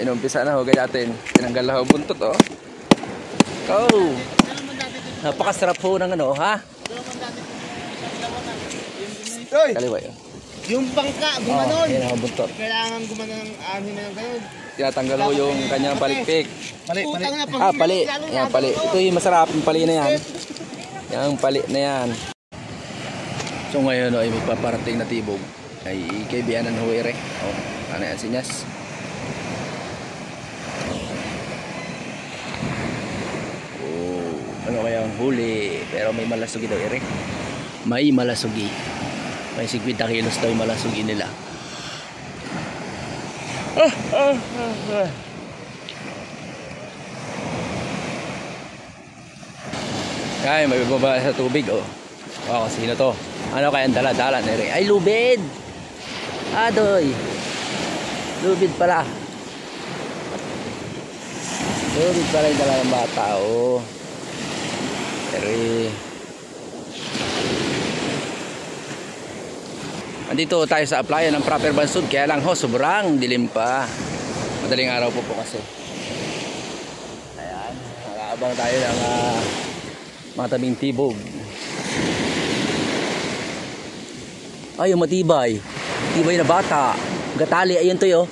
inumpisa na hugay natin. Tinanggal na ho buntot oh. Oh. Napakasarap ho ng ano, ha? Kaliwa yun. Yung bangka, gumanon. Yan ang buntot. Kailangan gumanon ng anin na yung ganun. Tinatanggal ho yung kanyang palikpik. Pali. Pali. Yan, pali. Ito yung masarap, yung pali na yan. Yung pali na yan. So ngayon ay magpaparating na tibog. Ay kaibianan ho ere. Oh, ano yan sinyas. Oh, ano kaya ang huli? Pero may malasugi daw ere. May malasugi. May 50 kilos daw yung malasugi nila. Ay, may baba sa tubig oh. Wow, sino to? Ano kaya ang dala-dala nere? Ay, lubid! Adoy! Lubid pala. Lubid pala yung dala ng bata oh. Ere. Andito tayo sa applyan ng Proper Bansud. Kaya lang ho, sobrang dilim pa. Madaling araw po kasi. Ayan, nakaabang tayo ng matabing tibog. Ay, yung matibay. Matibay na bata. Gatali, ayun to yo.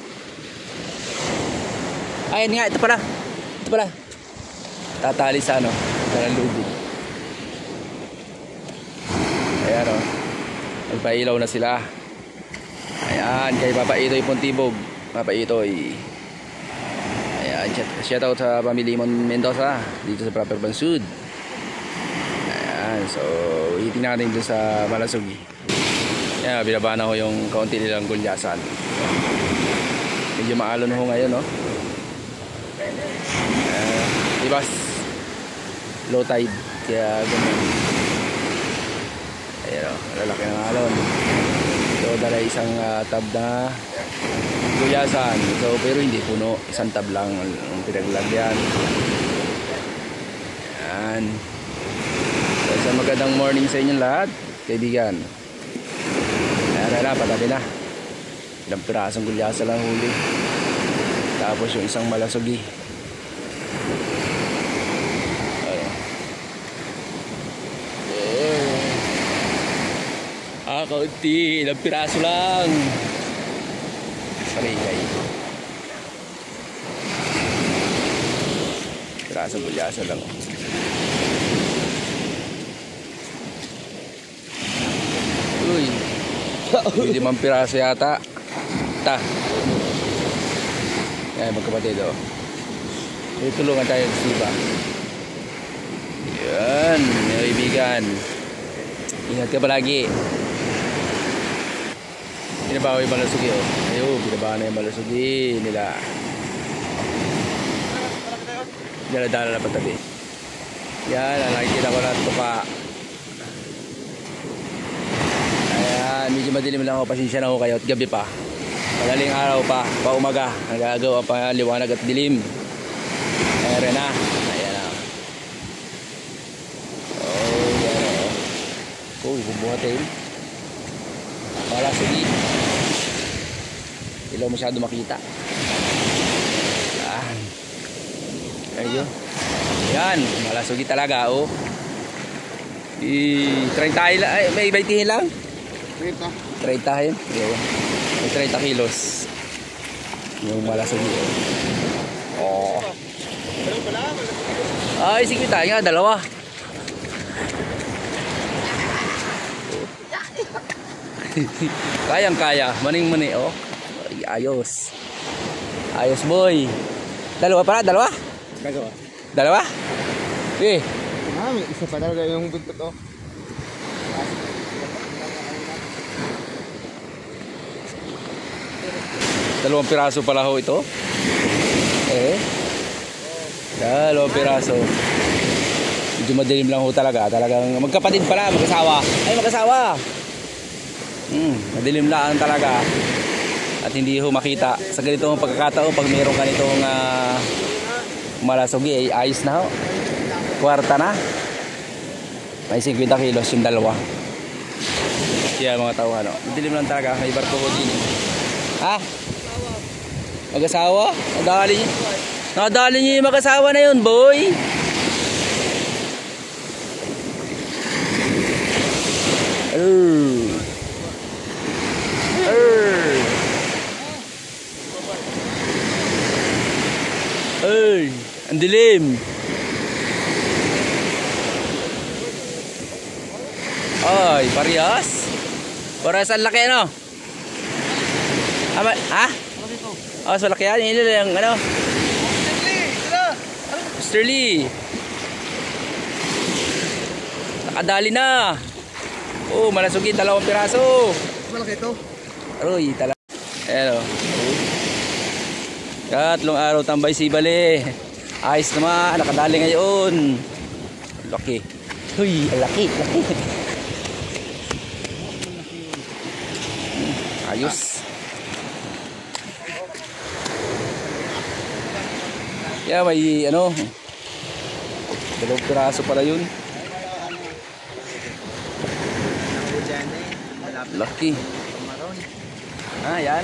Ayun nga, ito pala. Ito pala. Tatali sa ano, sa lubid. Ayan o. Nagpailaw na sila. Ayan, kay Papa Itoy Puntibog. Papa Itoy. Ayan, shout out sa pamilya Mendoza dito sa Proper Bansud. Ayan, so hiting natin dito sa Malasugi. Ayan, binaba na ko yung kaunti nilang gulyasan. Medyo maalon ho ngayon, no? Ibas low tide, kaya ganun. Ayan o, lalaki ng alon. So dala isang tab na gulyasan. So pero hindi puno, isang tab lang ang pinaglagyan. Ayan. So isang magandang morning sa inyong lahat, kaibigan. Ayan na, patabi na. Ilang pirasong gulyasan lang huli. Tapos yung isang malasugi. Kaunti, ilang piraso lang. Sarigay. Pirasong gulyasan lang. Uy. 5 piraso yata. Ta. Yan, magkapatid oh. Tulungan tayo sa siba. Yan, mga kaibigan. Ingat ka palagi. Binabawa yung malasugi oh. Ayun, binabawa na yung malasugi nila. Dala-dala na patabi. Yan, nakikita ko na tuka. Ayan, medyo madilim lang ako. Pasensya na ako kayo at gabi pa. Madaling araw pa, paumaga. Nagagawa pa liwanag at dilim. Ayan na. Ayan na. Oh, yan oh. Oh, bubuhatin. Malasugi. Ilaw masyado makita. Yan. Ayun. Yan. Malasugi talaga oh. 30 lang. Ay, may 20 lang. 30 yun. May 30 kilos. Yung malasugi oh. Ay, sige tayo nga. Dalawa. Kayang-kaya. Maning-mani oh. Ay, ayos. Ayos boy. Dalawa pala, dalawa? Dalawa? Eh. Isa pa talaga yung buntot oh. Dalawang piraso pala ho ito. Eh. Dalawang piraso. Medyo madilim lang ho talaga. Talagang magkapatid pala, mag-asawa. Ay, mag-asawa. Madilim lang talaga. At hindi ho makita sa ganitong pagkakataon pag mayroong ganitong malasugi ay ayos na ho. Kwarta na. May 50 kilos yung dalawa. Kaya mga tao ano, madilim lang talaga. May barko ko din. Ha? Mag-asawa? Nadali niyo yung mag-asawa na yun, boy. Ay, ang dilim. Ay, parehas. Parehas ang laki, ano? Ha? Oh, so laki yan. Yun yung ano? Mr. Lee. Nakadali na. Oh, malasugin. 2 piraso. Malaki ito. Aroy, talaga. Ayan o. 3 araw tambay si Bale. Ayos naman. Nakadali ngayon. Laki. Uy, laki. Ayos. Yeah, may ano. 2 piraso pala yun. Laki. Ah, yan.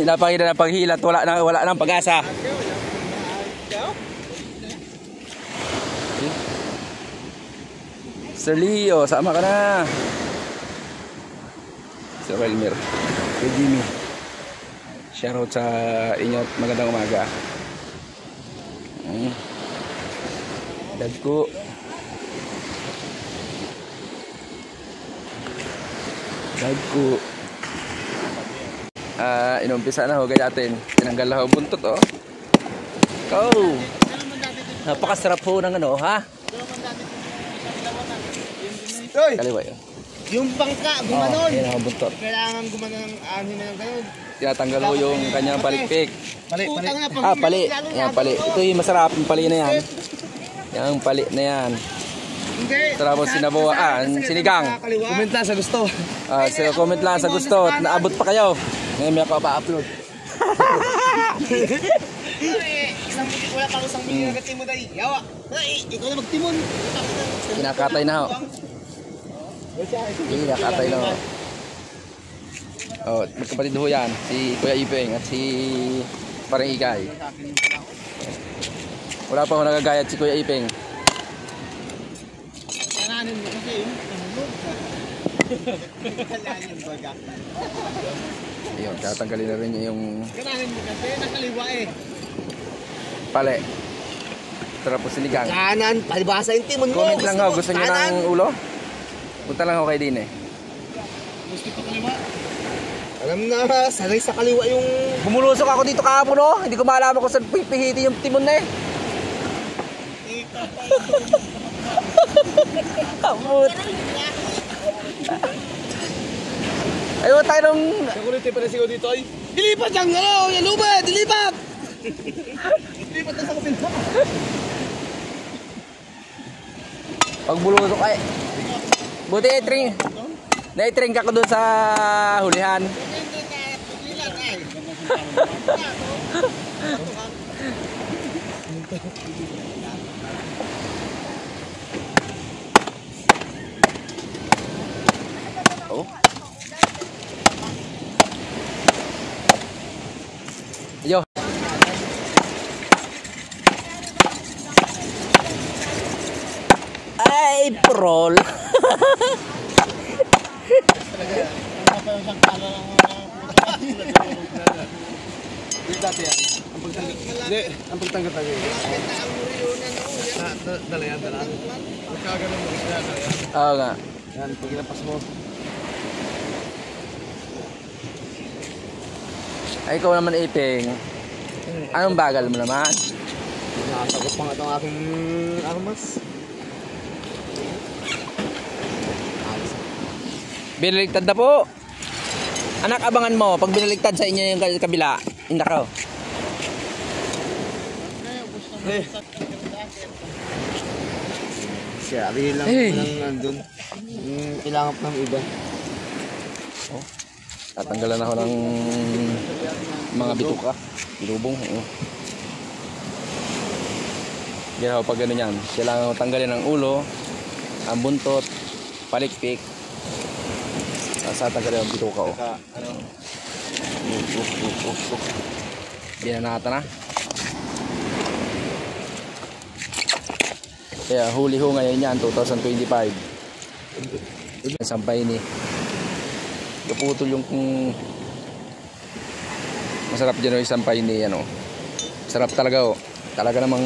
Napakita na paghilat. Wala nang pag-asa. Sir Leo, sama ka na. Sir Elmer. Sir Jimmy. Shoutout sa inyo at magandang umaga. Dagko. Inumpisa na ho gayatin. Tinanggal na ho buntot, oh. Go. Napakasarap ho ng ano, ha? Kaliwa yun. Yung bangka, gumanon. Yan ang buntot. Kailangan gumanon ng anin na yung gayon. Tinatanggal ho yung kanyang palikpik. Pali. Pali. Yan, pali. Ito yung masarap, yung pali na yan. Yung pali na yan. Sarap mo sinabuan, sinigang. Comment lang sa gusto. Comment lang sa gusto. Naabot pa kayo. Ngayon may ako pa-upload. Wala pa isang milyon na timon ay. Yawa. Ikaw na magtimon. Kinakatay na ho. Kinakatay na ho. Oh, magkapatid ho yan. Si Kuya Ipeng at si Parang Ikay. Wala pa ho nagagayat si Kuya Ipeng. Kananin mo kasi yung baga. Ayun, tatanggalin na rin niya yung Kananin mo kasi nakaliwa eh. pale. Sarap po sinigang. Kanan, palibasa yung timon mo. Comment lang ho, gusto niyo ng ulo? Punta lang ho kay Dine. Gusto ko kaliwa. Alam na, sanay sa kaliwa yung... Bumulusok ako dito kahapon, oh. Hindi ko malaman kung saan pipihitin yung timon na eh. Kaput. Ayun tayo nung... Security pa rin sigaw dito ay... Dilipat yung ano! Yan lubad! Dilipat! Dilipat na sa kapila. Pagbulusok ay... Buti i-tring. Na-i-tring ka ko doon sa hulihan. Oh. Yo. Ay, prol. Dati yan. Ang pagtanggat-tanggat. Dala yan. Magkaganon mo. Oo nga. Yan, pag ilapas mo. Ay, ikaw naman, Ipeng. Anong bagal mo naman? Nakasagot pa nga itong aking armas. Binaligtad na po. Anak, abangan mo. Pag binaligtad sa inyo yung kabila, hindi ka. Sabi lang ng nandun. Kailangan pa ng iba. Oh. Tatanggalan ako ng mga bituka. Bilubong. Oh. Yan ako pag gano'n yan. Kailangan ko tanggalin ang ulo, ang buntot, palikpik. Sa taga rin ang bituka oh. Saka, ano? Binanata na. Kaya huli ho ngayon yan, 2025. Sampay ni. Kaputol yung masarap dyan yung sampay ni ano. Sarap talaga oh. Talaga namang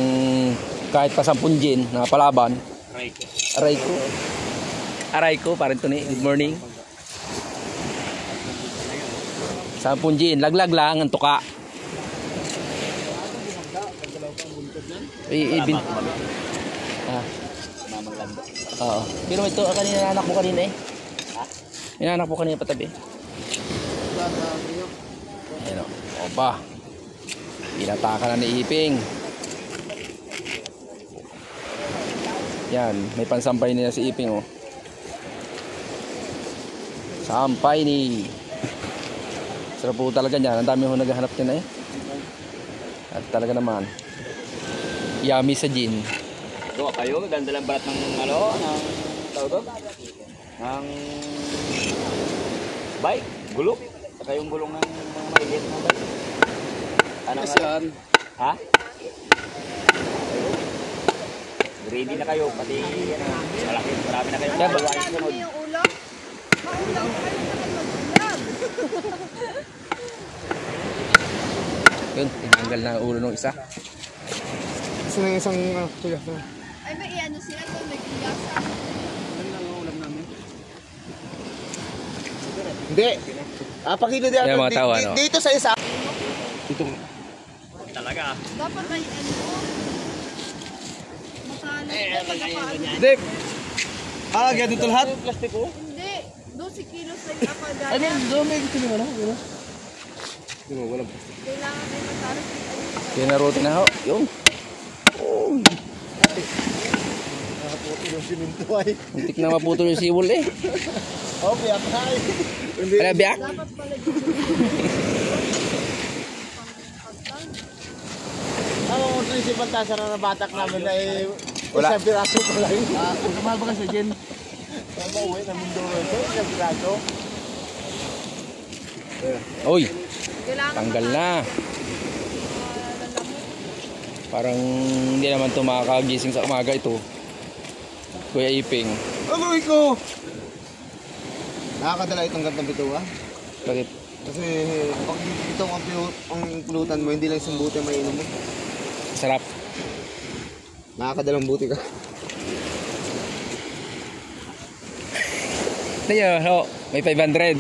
kahit pa 10 gin na palaban. Aray ko, parang ito ni. Good morning. 10 gin, laglag lang ang tuka. Ibin. Oo. Pero ito, kanina anak mo kanina eh. Inanak mo kanina patabi. Ayun o. Oba. Inataka na ni Iping. Yan. May pansampay niya si Iping o. Sampay ni. Sarap po talaga niyan. Ang dami ho naghahanap niya na eh. At talaga naman. Yummy sa gin. Doon kayo, ganda lang balat ng ano, ng tawag doon? Ng bike, gulong. Saka yung gulong ng mga maliit na bike. Ano nga? Ha? Ready na kayo, pati ano, malaki, marami na kayo. Kaya ba? Ano yung ulo? Maulang pa rin naman mag-vlog. Yun, tinanggal na ang ulo ng isa. Gusto na yung isang kuya. Ay, may iano sila doon, may kiyasa. Ano lang ang ulam namin? Hindi. Pakilo di Yan mga tao, ano? Dito sa isa. Dito. Dapat may ano. Makalat. Dip. Ganito lahat? Plastiko? Hindi. 12 kilos lang yung apagaya. Ano, doon may gusto nyo, wala? Di mo, wala. Kailangan ay mataras yung ano. Pinarote na ho. Yun. Nakaputi yung siminto ay. Muntik na maputol yung siwol eh. Biyak na ay. Ano biyak? Dapat pala Ako kung principal tasa na batak namin ay Wala. isang piraso ko lang. Kung kumaba ka sa gin. Uwi na Mindoro ito, isang piraso. Uy, Kailangan tanggal na. Parang hindi naman ito makakagising sa umaga ito. Kuya Iping. Agoy ko! Nakakadala itong gantong bituwa. Bakit? Kasi pag ito ang pulutan mo, hindi lang isang buti ang mainom mo. Sarap. Nakakadalang buti ka. Tayo, ho, may 500.